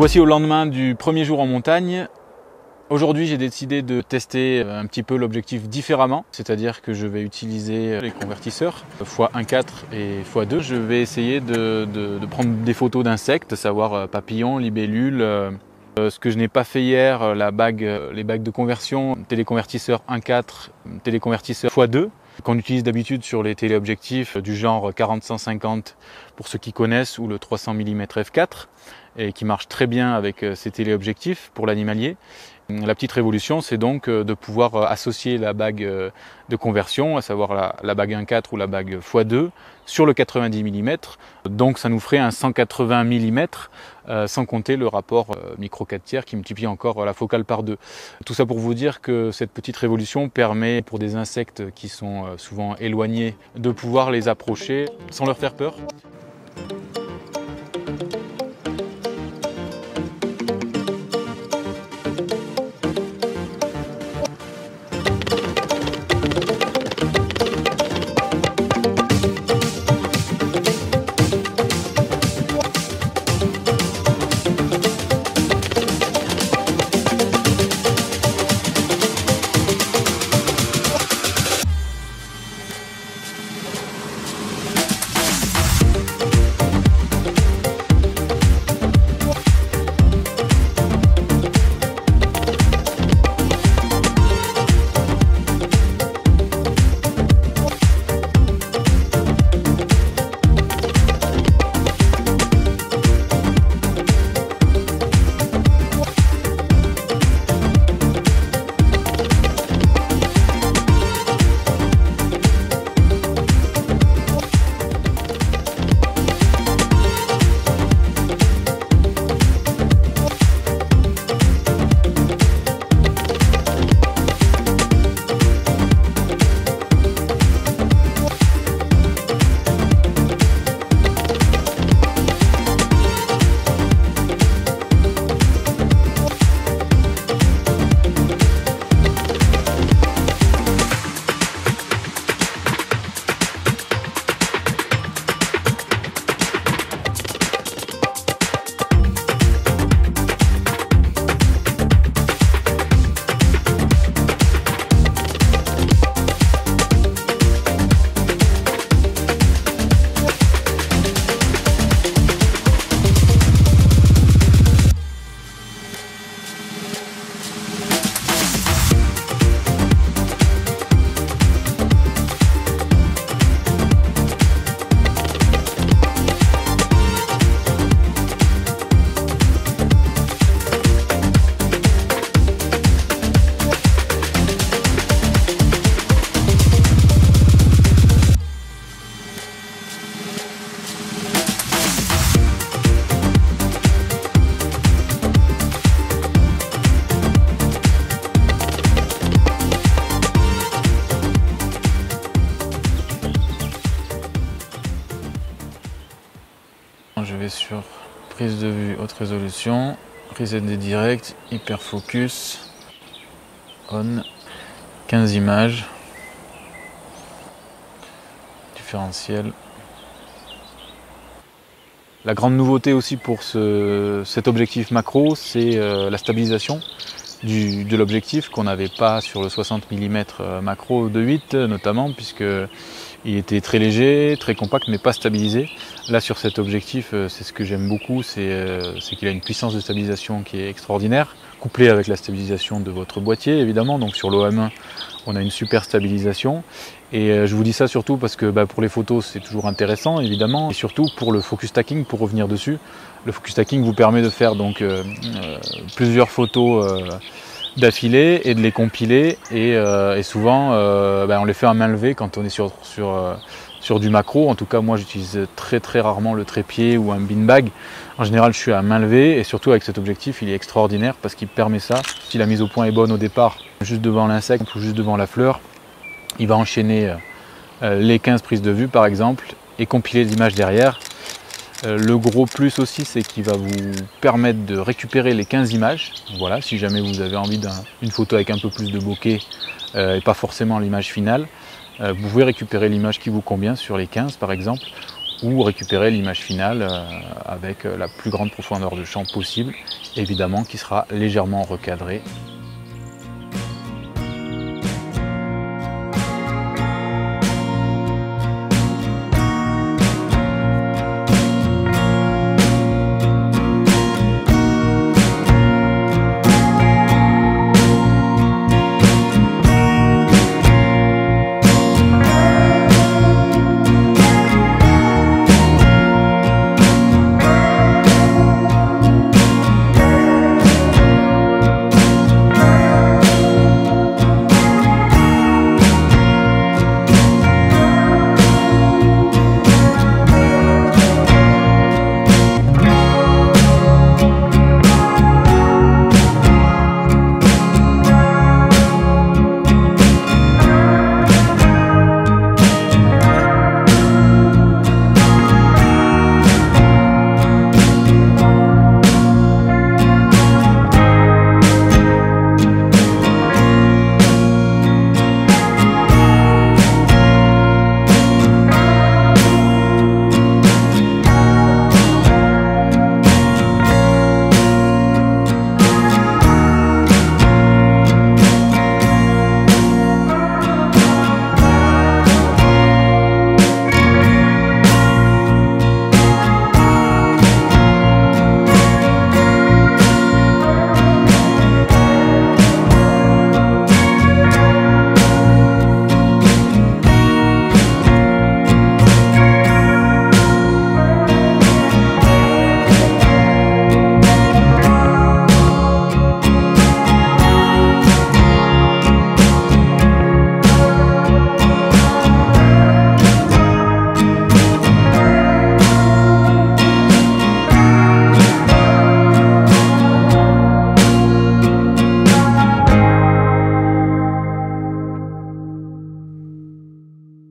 Voici au lendemain du premier jour en montagne. Aujourd'hui, j'ai décidé de tester un petit peu l'objectif différemment, c'est-à-dire que je vais utiliser les convertisseurs x1.4 et x2. Je vais essayer de prendre des photos d'insectes, savoir papillons, libellules. Ce que je n'ai pas fait hier, les bagues de conversion, téléconvertisseur 1.4, téléconvertisseur x2, qu'on utilise d'habitude sur les téléobjectifs du genre 40-150 pour ceux qui connaissent, ou le 300 mm f4, et qui marche très bien avec ces téléobjectifs pour l'animalier. La petite révolution, c'est donc de pouvoir associer la bague de conversion, à savoir la bague 1.4 ou la bague x2, sur le 90 mm. Donc ça nous ferait un 180 mm, sans compter le rapport micro 4 tiers qui multiplie encore la focale par 2. Tout ça pour vous dire que cette petite révolution permet, pour des insectes qui sont souvent éloignés, de pouvoir les approcher sans leur faire peur. Je vais sur prise de vue haute résolution, reset des directs, hyperfocus, on, 15 images, différentiel. La grande nouveauté aussi pour cet objectif macro, c'est la stabilisation de l'objectif qu'on n'avait pas sur le 60 mm macro de 8 notamment, puisque il était très léger, très compact mais pas stabilisé. Là sur cet objectif, c'est ce que j'aime beaucoup, c'est qu'il a une puissance de stabilisation qui est extraordinaire, couplée avec la stabilisation de votre boîtier évidemment. Donc sur l'OM1 on a une super stabilisation, et je vous dis ça surtout parce que pour les photos c'est toujours intéressant évidemment, et surtout pour le focus stacking, pour revenir dessus. Le focus stacking vous permet de faire donc plusieurs photos d'affilée et de les compiler, et souvent on les fait à main levée quand on est sur du macro. En tout cas moi j'utilise très rarement le trépied ou un beanbag. En général je suis à main levée, et surtout avec cet objectif il est extraordinaire parce qu'il permet ça. Si la mise au point est bonne au départ, juste devant l'insecte ou juste devant la fleur, il va enchaîner les 15 prises de vue par exemple et compiler l'image derrière. Le gros plus aussi, c'est qu'il va vous permettre de récupérer les 15 images. Voilà, si jamais vous avez envie d'une photo avec un peu plus de bokeh et pas forcément l'image finale, vous pouvez récupérer l'image qui vous convient sur les 15 par exemple. ou récupérer l'image finale avec la plus grande profondeur de champ possible, évidemment qui sera légèrement recadrée